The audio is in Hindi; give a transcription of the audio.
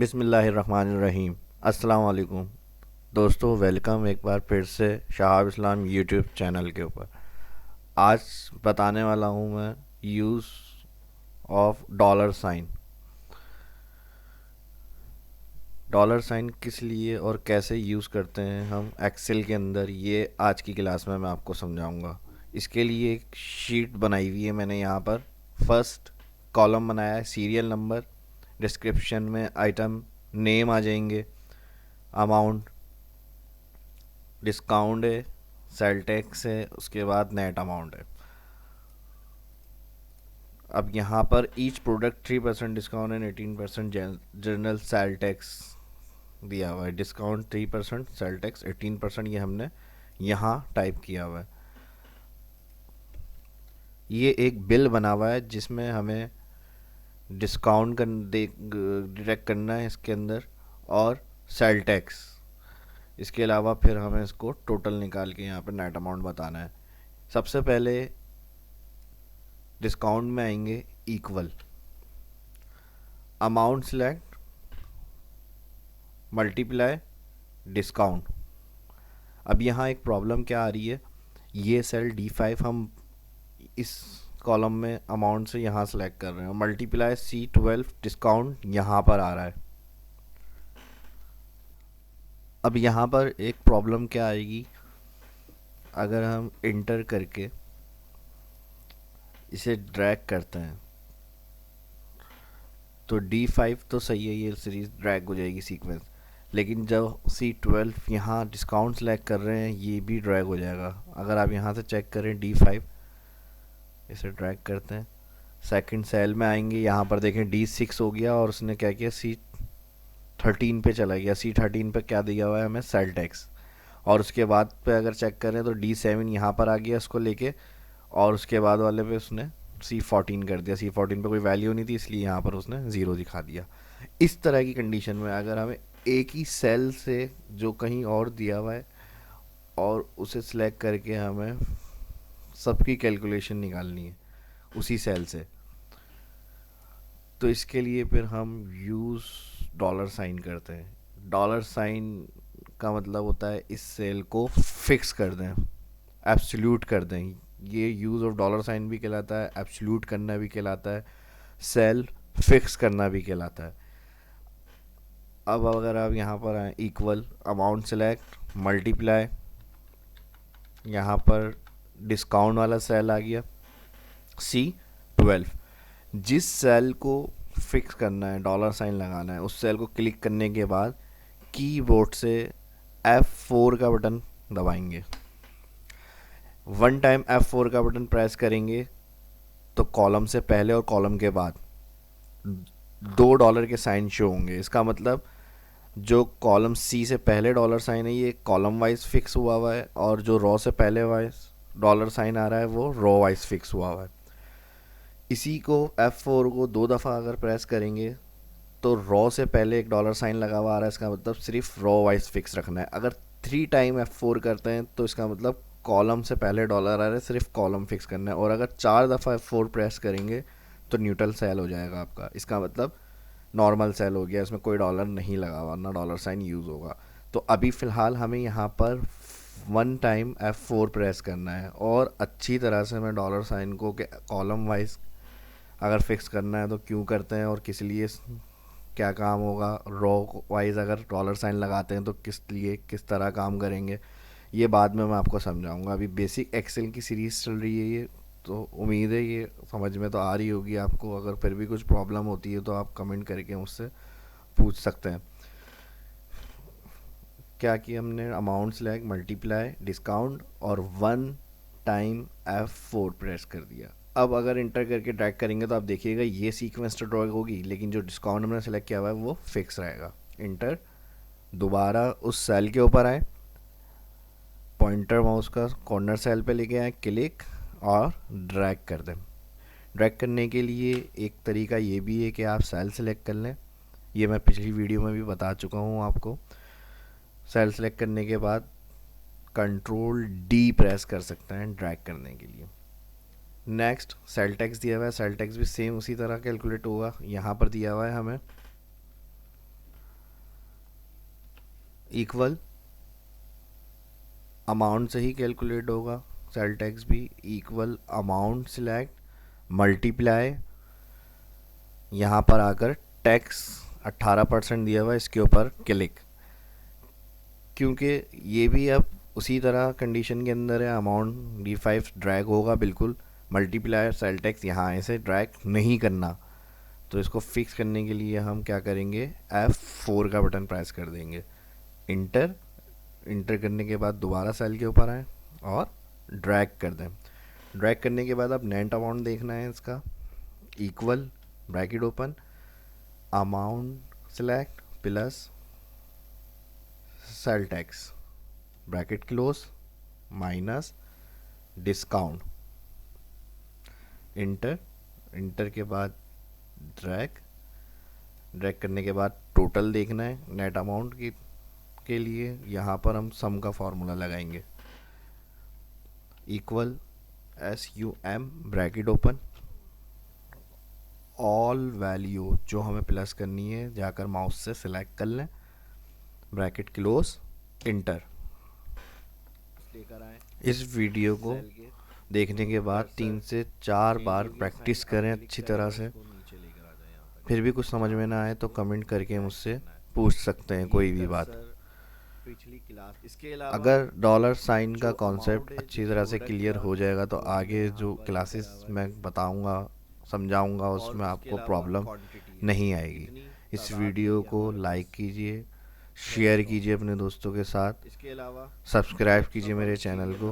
बिस्मिल्लाहिर्रहमानिर्रहीम। अस्सलाम वालेकुम दोस्तों, वेलकम एक बार फिर से शहाब इस्लाम यूट्यूब चैनल के ऊपर। आज बताने वाला हूँ मैं use of dollar sign. Dollar sign किस लिए और कैसे यूज़ करते हैं हम एक्सेल के अंदर, ये आज की क्लास में मैं आपको समझाऊंगा। इसके लिए एक शीट बनाई हुई है मैंने यहाँ पर। फर्स्ट कॉलम बनाया है सीरियल नंबर, डिस्क्रिप्शन में आइटम नेम आ जाएंगे, अमाउंट, डिस्काउंट है, सेल टैक्स है, उसके बाद नेट अमाउंट है। अब यहाँ पर each product 3% discount and 18% general sale tax दिया हुआ है। डिस्काउंट 3%, सेल टैक्स 18%, ये हमने यहाँ टाइप किया हुआ है। ये एक बिल बना हुआ है जिसमें हमें डिस्काउंट डिडक्ट करना है इसके अंदर, और सेल टैक्स। इसके अलावा फिर हमें इसको टोटल निकाल के यहाँ पर नेट अमाउंट बताना है। सबसे पहले डिस्काउंट में आएंगे equal, amount select, multiply, discount. अब यहाँ एक प्रॉब्लम क्या आ रही है, ये सेल D5 हम इस कॉलम में अमाउंट से यहाँ सेलेक्ट कर रहे हैं, मल्टीप्लाई C12 डिस्काउंट यहाँ पर आ रहा है। अब यहाँ पर एक प्रॉब्लम क्या आएगी, अगर हम इंटर करके इसे ड्रैग करते हैं तो D5 तो सही है, ये सीरीज ड्रैग हो जाएगी सीक्वेंस, लेकिन जब C12 यहाँ डिस्काउंट सेलेक्ट कर रहे हैं ये भी ड्रैग हो जाएगा। अगर आप यहाँ से चेक करें D5, इसे ड्रैग करते हैं, सेकंड सेल में आएंगे, यहाँ पर देखें D6 हो गया और उसने क्या किया, C13 पे चला गया। C13 पे क्या दिया हुआ है हमें, सेल टैक्स। और उसके बाद पे अगर चेक करें तो D7 यहाँ पर आ गया इसको लेके, और उसके बाद वाले पे उसने C14 कर दिया। C14 पे कोई वैल्यू नहीं थी इसलिए यहाँ पर उसने ज़ीरो दिखा दिया। इस तरह की कंडीशन में अगर हमें एक ही सेल से जो कहीं और दिया हुआ है और उसे सिलेक्ट करके हमें सबकी कैलकुलेशन निकालनी है उसी सेल से, तो इसके लिए फिर हम यूज़ डॉलर साइन करते हैं। डॉलर साइन का मतलब होता है इस सेल को फिक्स कर दें, एब्सोल्यूट कर दें। ये यूज़ ऑफ डॉलर साइन भी कहलाता है, एब्सोल्यूट करना भी कहलाता है, सेल फिक्स करना भी कहलाता है। अब अगर आप यहाँ पर आए, इक्वल, अमाउंट सेलेक्ट, मल्टीप्लाई, यहाँ पर डिस्काउंट वाला सेल आ गया C12। जिस सेल को फिक्स करना है, डॉलर साइन लगाना है, उस सेल को क्लिक करने के बाद कीबोर्ड से F4 का बटन दबाएंगे। वन टाइम F4 का बटन प्रेस करेंगे तो कॉलम से पहले और कॉलम के बाद $2 के साइन शो होंगे। इसका मतलब जो कॉलम C से पहले डॉलर साइन है ये कॉलम वाइज फिक्स हुआ हुआ है, और जो रो से पहले वाइज डॉलर साइन आ रहा है वो रो वाइज फिक्स हुआ हुआ है। इसी को F4 को 2 दफ़ा अगर प्रेस करेंगे तो रो से पहले एक डॉलर साइन लगा हुआ आ रहा है, इसका मतलब सिर्फ रो वाइज फिक्स रखना है। अगर 3 टाइम F4 करते हैं तो इसका मतलब कॉलम से पहले डॉलर आ रहा है, सिर्फ कॉलम फिक्स करना है। और अगर 4 दफ़ा F4 प्रेस करेंगे तो न्यूट्रल सेल हो जाएगा आपका, इसका मतलब नॉर्मल सेल हो गया, इसमें कोई डॉलर नहीं लगा हुआ, ना डॉलर साइन यूज़ होगा। तो अभी फ़िलहाल हमें यहाँ पर वन टाइम F4 प्रेस करना है और अच्छी तरह से मैं डॉलर साइन को कॉलम वाइज अगर फिक्स करना है तो क्यों करते हैं और किस लिए, क्या काम होगा, रो वाइज अगर डॉलर साइन लगाते हैं तो किस लिए, किस तरह काम करेंगे, ये बाद में मैं आपको समझाऊंगा। अभी बेसिक एक्सेल की सीरीज़ चल रही है ये, तो उम्मीद है ये समझ में तो आ रही होगी आपको। अगर फिर भी कुछ प्रॉब्लम होती है तो आप कमेंट करके मुझसे पूछ सकते हैं। क्या कि हमने अमाउंट सेलेक्ट, मल्टीप्लाई, डिस्काउंट और वन टाइम F4 प्रेस कर दिया। अब अगर इंटर करके ड्रैग करेंगे तो आप देखिएगा ये सीक्वेंस तो ड्रैग होगी, लेकिन जो डिस्काउंट हमने सेलेक्ट किया हुआ है वो फिक्स रहेगा। इंटर, दोबारा उस सेल के ऊपर आए, पॉइंटर माउस का कॉर्नर सेल पे लेके आए, क्लिक और ड्रैग कर दें। ड्रैग करने के लिए एक तरीका ये भी है कि आप सेल सेलेक्ट कर लें, ये मैं पिछली वीडियो में भी बता चुका हूँ आपको। सेल सेलेक्ट करने के बाद कंट्रोल D प्रेस कर सकते हैं ड्रैग करने के लिए। नेक्स्ट सेल टैक्स दिया हुआ है, सेल टैक्स भी सेम उसी तरह कैलकुलेट होगा। यहाँ पर दिया हुआ है हमें इक्वल अमाउंट से ही कैलकुलेट होगा, सेल टैक्स भी इक्वल अमाउंट सिलेक्ट मल्टीप्लाई, यहाँ पर आकर टैक्स 18% दिया हुआ इसके ऊपर क्लिक, क्योंकि ये भी अब उसी तरह कंडीशन के अंदर है, अमाउंट D5 ड्रैग होगा बिल्कुल, मल्टीप्लायर सेल टैक्स यहाँ ऐसे ड्रैग नहीं करना। तो इसको फिक्स करने के लिए हम क्या करेंगे, F4 का बटन प्रेस कर देंगे, इंटर, इंटर करने के बाद दोबारा सेल के ऊपर आए और ड्रैग कर दें। ड्रैग करने के बाद अब नेट अमाउंट देखना है इसका, equal bracket open amount select plus sale tax bracket close minus discount, inter, inter के बाद ड्रैग, ड्रैग करने के बाद टोटल देखना है नेट अमाउंट की के लिए, यहाँ पर हम सम का फॉर्मूला लगाएंगे, equal SUM bracket open all value जो हमें प्लस करनी है जाकर माउस से सिलेक्ट कर लें, ब्रैकेट क्लोज, इंटर। इस वीडियो को देखने के बाद 3 से 4 बार प्रैक्टिस करें अच्छी तरह से, फिर भी कुछ समझ में ना आए तो कमेंट करके मुझसे पूछ सकते हैं कोई भी बात। अगर डॉलर साइन का कॉन्सेप्ट अच्छी तरह से क्लियर हो जाएगा तो आगे जो क्लासेस मैं बताऊंगा समझाऊंगा उसमें आपको प्रॉब्लम नहीं आएगी। इस वीडियो को लाइक कीजिए, शेयर कीजिए अपने दोस्तों के साथ, सब्सक्राइब कीजिए मेरे चैनल को।